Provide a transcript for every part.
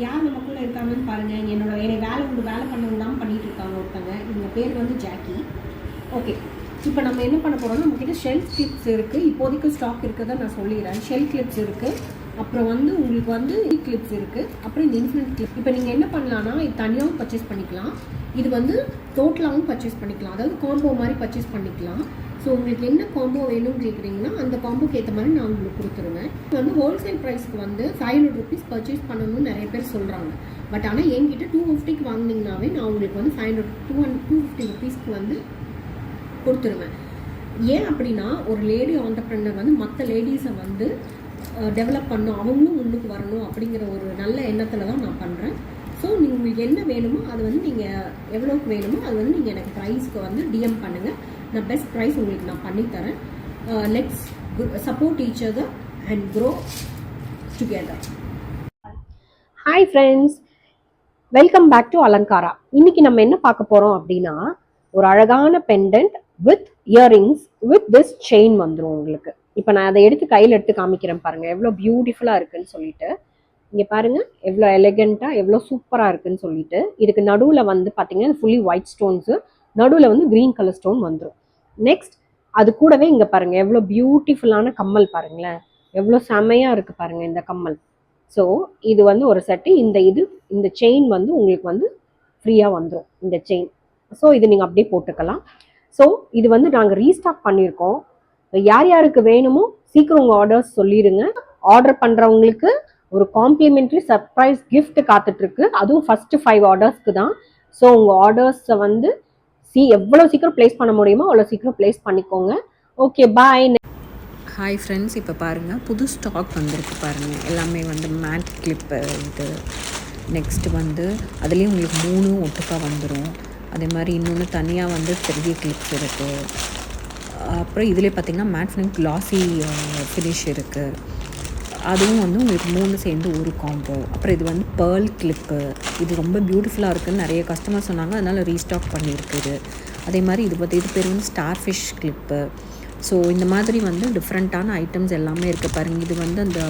யார் நமக்குள்ளே இருக்காங்கன்னு பாருங்கள். என்னை வேலை பண்ண விடாமல் பண்ணிகிட்டு இருக்காங்க ஒருத்தங்க. இவங்க பேர் வந்து ஜாக்கி. ஓகே, இப்போ நம்ம என்ன பண்ண போகிறோம்னா, நம்மக்கிட்ட ஷெல்ஃப் கிளிப்ஸ் இருக்குது. இப்போதைக்கு ஸ்டாக் இருக்கிறத நான் சொல்லிடுறேன். ஷெல்ஃப் கிளிப்ஸ் இருக்குது, அப்புறம் வந்து உங்களுக்கு வந்து கிளிப்ஸ் இருக்குது, அப்புறம் இந்த இன்ஃபினிட் கிளிப். இப்போ நீங்கள் என்ன பண்ணலான்னா, இது தனியாகவும் பர்ச்சேஸ் பண்ணிக்கலாம், இது வந்து டோட்டலாகவும் பர்ச்சேஸ் பண்ணிக்கலாம், அதாவது காம்போ மாதிரி பர்ச்சேஸ் பண்ணிக்கலாம். ஸோ உங்களுக்கு என்ன காம்போ வேணும்னு கேட்குறீங்கன்னா அந்த காம்போக்கு ஏற்ற மாதிரி நான் உங்களுக்கு கொடுத்துருவேன். வந்து ஹோல்சேல் ப்ரைஸ்க்கு வந்து 500 ருபீஸ் பர்ச்சேஸ் பண்ணணும்னு நிறைய பேர் சொல்கிறாங்க. பட் ஆனால் என்கிட்ட 250க்கு வாங்கினீங்கனாவே நான் உங்களுக்கு வந்து 250 ருபீஸ்க்கு வந்து கொடுத்துருவேன். ஏன் அப்படின்னா, ஒரு லேடி ஆண்டர்ப்ரெனர் வந்து மற்ற லேடிஸை வந்து டெவலப் பண்ணணும், அவங்களும் முன்னுக்கு வரணும் அப்படிங்கிற ஒரு நல்ல எண்ணத்தில் தான் நான் பண்ணுறேன். ஸோ உங்களுக்கு என்ன வேணுமோ அது வந்து நீங்கள் எவ்வளோக்கு வேணுமோ அது வந்து நீங்கள் எனக்கு ப்ரைஸ்க்கு வந்து டிஎம் பண்ணுங்கள். நான் பெஸ்ட் ப்ரைஸ் உங்களுக்கு நான் பண்ணித்தரேன். Let's support each other and grow together. Hi friends, welcome back to Alankara. இன்னைக்கு நம்ம என்ன பார்க்க போகிறோம் அப்படின்னா, ஒரு அழகான pendant with earrings with this chain வந்துடும் உங்களுக்கு. இப்போ நான் அதை கையில் எடுத்து காமிக்கிறேன் பாருங்கள், எவ்வளோ பியூட்டிஃபுல்லாக இருக்குன்னு சொல்லிட்டு. இங்கே பாருங்க எவ்வளோ எலிகெண்ட்டாக எவ்வளோ சூப்பராக இருக்குன்னு சொல்லிட்டு. இதுக்கு நடுவில் வந்து பார்த்தீங்கன்னா ஃபுல்லி ஒயிட் ஸ்டோன்ஸு, நடுவில் வந்து க்ரீன் கலர் ஸ்டோன் வந்துடும். நெக்ஸ்ட் அது கூடவே இங்கே பாருங்கள் எவ்வளோ பியூட்டிஃபுல்லான கம்மல் பாருங்களேன், எவ்வளோ செமையாக இருக்குது பாருங்கள் இந்த கம்மல். ஸோ இது வந்து ஒரு செட்டு. இந்த செயின் வந்து உங்களுக்கு வந்து ஃப்ரீயாக வந்துடும் இந்த செயின். ஸோ இது நீங்கள் அப்படியே போட்டுக்கலாம். ஸோ இது வந்து நாங்கள் ரீஸ்டாக் பண்ணியிருக்கோம். யார் யாருக்கு வேணுமோ சீக்கிரம் உங்கள் ஆர்டர்ஸ் சொல்லிடுங்க. ஆர்டர் பண்ணுறவங்களுக்கு ஒரு காம்ப்ளிமெண்ட்ரி சர்ப்ரைஸ் கிஃப்ட் காத்துட்ருக்கு, அதுவும் ஃபஸ்ட்டு 5 ஆர்டர்ஸ்க்கு தான். ஸோ உங்கள் ஆர்டர்ஸை வந்து எவ்வளோ சீக்கிரம் ப்ளேஸ் பண்ண முடியுமோ அவ்வளோ சீக்கிரம் ப்ளேஸ் பண்ணிக்கோங்க. ஓகே, பாய். ஹாய் ஃப்ரெண்ட்ஸ், இப்போ பாருங்கள் புது ஸ்டாக் வந்திருக்கு பாருங்கள். எல்லாமே வந்து மேட் கிளிப்பு இது. நெக்ஸ்ட்டு வந்து அதுலேயும் உங்களுக்கு 3 ஒட்டுக்காக வந்துடும். அதே மாதிரி இன்னொன்று தனியாக வந்து பெரிய கிளிப்ஸ் இருக்குது. அப்புறம் இதிலே பார்த்திங்கன்னா மேட் ஃபினிஷ் கிளாஸி ஃபினிஷ் இருக்குது. அதுவும் வந்து உங்களுக்கு 3 சேர்ந்து ஒரு காம்போ. அப்புறம் இது வந்து பேர்ல் கிளிப்பு, இது ரொம்ப பியூட்டிஃபுல்லாக இருக்குதுன்னு நிறைய கஸ்டமர் சொன்னாங்க, அதனால் ரீஸ்டாக் பண்ணியிருக்குது. அதே மாதிரி இது பேர் வந்து ஸ்டார் ஃபிஷ் கிளிப்பு. ஸோ இந்த மாதிரி வந்து டிஃப்ரெண்ட்டான ஐட்டம்ஸ் எல்லாமே இருக்குது பாருங்கள். இது வந்து அந்த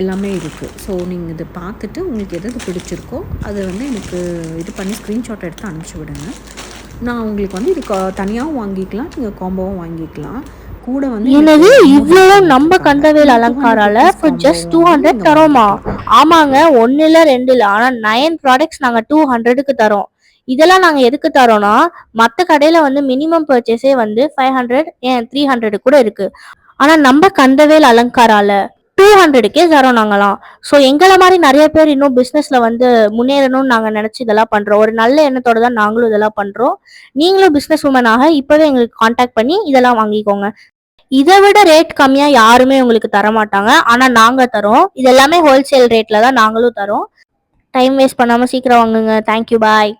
எல்லாமே இருக்குது. ஸோ நீங்கள் இதை பார்த்துட்டு உங்களுக்கு எது பிடிச்சிருக்கோ அதை வந்து எனக்கு இது பண்ணி ஸ்க்ரீன்ஷாட் எடுத்து அனுப்பிச்சி விடுங்க. நான் உங்களுக்கு வந்து இது தனியாகவும் வாங்கிக்கலாம், நீங்கள் காம்போவும் வாங்கிக்கலாம். கூட வந்து என்னது இவ்வளோ நம்ம கந்தவேல் அலங்காரால for just 200 தரோமா? ஆமாங்க, 1 இல்ல 2 இல்ல, ஆனா 9 ப்ராடக்ட்ஸ் நாங்க 200க்கு தரோம். இதெல்லாம் நாங்க எதுக்கு தரோம்னா, மத்த கடையில வந்து மினிமம் பர்ச்சேஸே வந்து 500 300 கூட இருக்கு. ஆனா நம்ம கந்தவேல் அலங்காரால 200க்கே தரோம் நாங்களாம். ஸோ எங்களை மாதிரி நிறைய பேர் இன்னும் பிசினஸ்ல வந்து முன்னேறணும்னு நாங்க நினைச்சு இதெல்லாம் பண்றோம். ஒரு நல்ல எண்ணத்தோட தான் நாங்களும் இதெல்லாம் பண்றோம். நீங்களும் பிசினஸ் உமனாக இப்பவே எங்களுக்கு கான்டாக்ட் பண்ணி இதெல்லாம் வாங்கிக்கோங்க. இதை விட ரேட் கம்மியா யாருமே உங்களுக்கு தர மாட்டாங்க, ஆனா நாங்க தரோம். இது எல்லாமே ஹோல்சேல் ரேட்ல தான் நாங்களும் தரோம். டைம் வேஸ்ட் பண்ணாம சீக்கிரம் வாங்குங்க. தேங்க்யூ, பாய்.